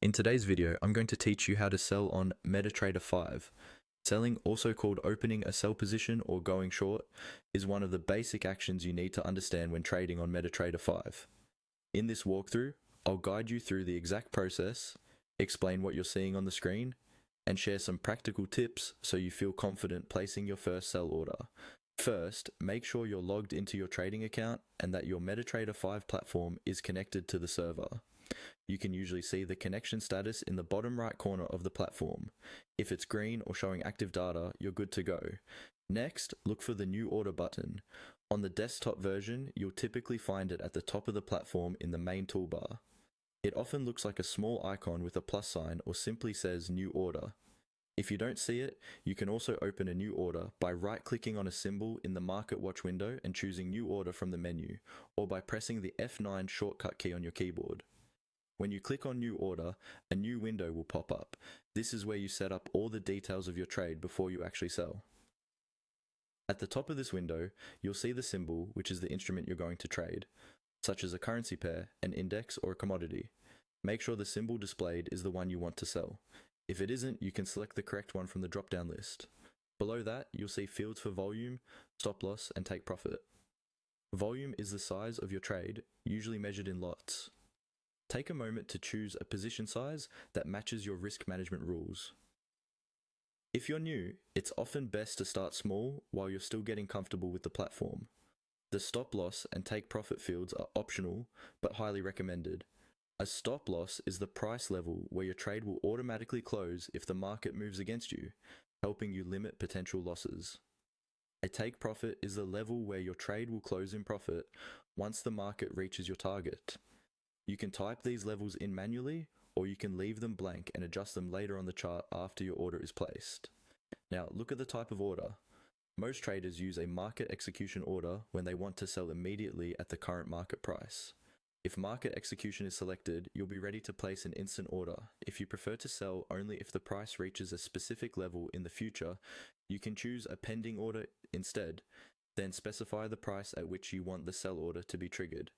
In today's video, I'm going to teach you how to sell on MetaTrader 5. Selling, also called opening a sell position or going short, is one of the basic actions you need to understand when trading on MetaTrader 5. In this walkthrough, I'll guide you through the exact process, explain what you're seeing on the screen, and share some practical tips so you feel confident placing your first sell order. First, make sure you're logged into your trading account and that your MetaTrader 5 platform is connected to the server. You can usually see the connection status in the bottom right corner of the platform. If it's green or showing active data, you're good to go. Next, look for the New Order button. On the desktop version, you'll typically find it at the top of the platform in the main toolbar. It often looks like a small icon with a plus sign or simply says New Order. If you don't see it, you can also open a new order by right-clicking on a symbol in the Market Watch window and choosing New Order from the menu, or by pressing the F9 shortcut key on your keyboard. When you click on New Order, a new window will pop up. This is where you set up all the details of your trade before you actually sell. At the top of this window, you'll see the symbol, which is the instrument you're going to trade, such as a currency pair, an index, or a commodity. Make sure the symbol displayed is the one you want to sell. If it isn't, you can select the correct one from the drop-down list. Below that, you'll see fields for volume, stop loss, and take profit. Volume is the size of your trade, usually measured in lots. Take a moment to choose a position size that matches your risk management rules. If you're new, it's often best to start small while you're still getting comfortable with the platform. The stop loss and take profit fields are optional, but highly recommended. A stop loss is the price level where your trade will automatically close if the market moves against you, helping you limit potential losses. A take profit is the level where your trade will close in profit once the market reaches your target. You can type these levels in manually, or you can leave them blank and adjust them later on the chart after your order is placed. Now, look at the type of order. Most traders use a market execution order when they want to sell immediately at the current market price. If market execution is selected, you'll be ready to place an instant order. If you prefer to sell only if the price reaches a specific level in the future, you can choose a pending order instead, then specify the price at which you want the sell order to be triggered.